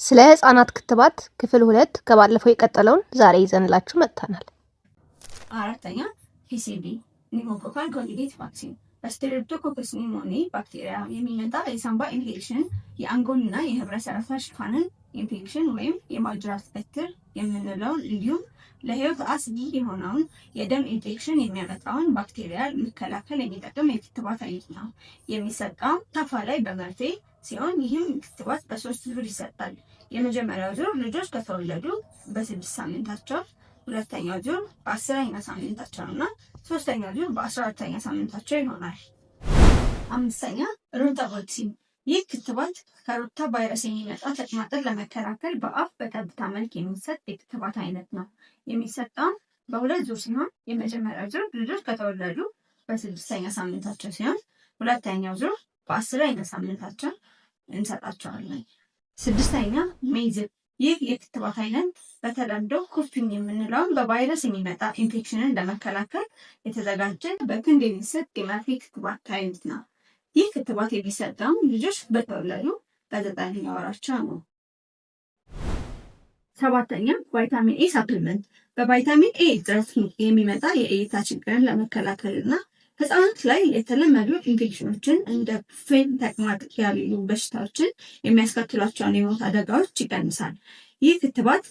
ስለ ህፃናት ክትባት ክፍል 2 ከባለፈው የቀጠለውን ዛሬ ይዘንላችሁ መጥተናል። አራተኛ ፒሲቪ ኒሞኮካል ኮንጁጌት ቫክሲን በስትሬፕቶኮከስ ኒሞኒ ባክቴሪያ የሚመጣ የሳምባ ኢንፌክሽን የአንጎልና የህብረ ሰረሰር ሽፋንን ኢንፌክሽን ወይም የማጅራት በትር የምንለውን እንዲሁም ለህይወት አስጊ የሆነውን የደም ኢንፌክሽን የሚያመጣውን ባክቴሪያ መከላከል የሚጠቅም የክትባት አይነት ነው። የሚሰጠው ታፋ ላይ በመርፌ ሲሆን ይህም ክትባት በ3 ዙር ይሰጣል። የመጀመሪያው ዙር ልጆች ከተወለዱ በ6 ሳምንታቸው፣ ሁለተኛው ዙር በ10ኛ ሳምንታቸው እና ሶስተኛው ዙር በ14ኛ ሳምንታቸው ይሆናል። አምስተኛ ሮታ ቫክሲን። ይህ ክትባት ከሮታ ቫይረስ የሚመጣ ተቅማጥን ለመከላከል በአፍ በጠብታ መልክ የሚሰጥ የክትባት አይነት ነው። የሚሰጠው በ2 ዙር ሲሆን የመጀመሪያው ዙር ልጆች ከተወለዱ በ6ኛ ሳምንታቸው ሲሆን ሁለተኛው ዙር በ10ኛ ሳምንታቸው እንሰጣቸዋለን። 6ኛ ሜይዝል። ይህ የክትባት አይነት በተለምዶ ኩፍኝ የምንለውን በቫይረስ የሚመጣ ኢንፌክሽንን ለመከላከል የተዘጋጀ በክንድ የሚሰጥ የመርፌ ክትባት አይነት ነው። ይህ ክትባት የሚሰጠው ልጆች በተወለዱ በ9ኛ ወራቸው ነው። 7ኛ ቫይታሚን ኤ ሳፕሊመንት። በቫይታሚን ኤ እጥረት የሚመጣ የእይታ ችግርን ለመከላከል እና ህፃናት ላይ የተለመዱ ኢንፌክሽኖችን እንደ ኩፍኝ፣ ተቅማጥ ያሉ በሽታዎችን የሚያስከትሏቸውን የሞት አደጋዎች ይቀንሳል። ይህ ክትባት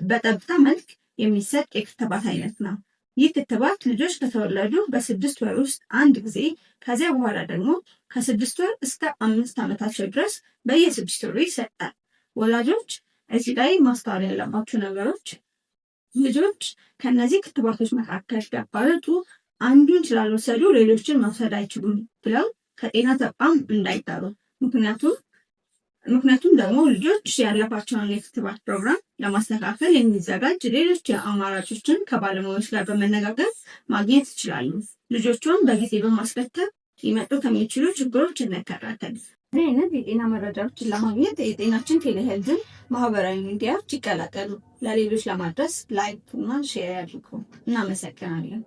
በጠብታ መልክ የሚሰጥ የክትባት አይነት ነው። ይህ ክትባት ልጆች ከተወለዱ በ6 ወር ውስጥ 1 ጊዜ፣ ከዚያ በኋላ ደግሞ ከ6 ወር እስከ 5 ዓመታቸው ድረስ በየ6 ወሩ ይሰጣል። ወላጆች እዚህ ላይ ማስተዋል ያለባቸው ነገሮች ልጆች ከነዚህ ክትባቶች መካከል ቢያቋርጡ አንዱን ስላልወሰዱ ሌሎችን መውሰድ አይችሉም ብለው ከጤና ተቋም እንዳይጠሩ። ምክንያቱም ደግሞ ልጆች ያለባቸውን የክትባት ፕሮግራም ለማስተካከል የሚዘጋጅ ሌሎች አማራጮችን ከባለሙያዎች ጋር በመነጋገር ማግኘት ይችላሉ። ልጆቹን በጊዜ በማስከተብ ሊመጡ ከሚችሉ ችግሮች እንከላከል። ይህ አይነት የጤና መረጃዎችን ለማግኘት የጤናችን ቴሌሄልዝን ማህበራዊ ሚዲያዎች ይቀላቀሉ። ለሌሎች ለማድረስ ላይክ እና ሼር ያድርጉ። እናመሰግናለን።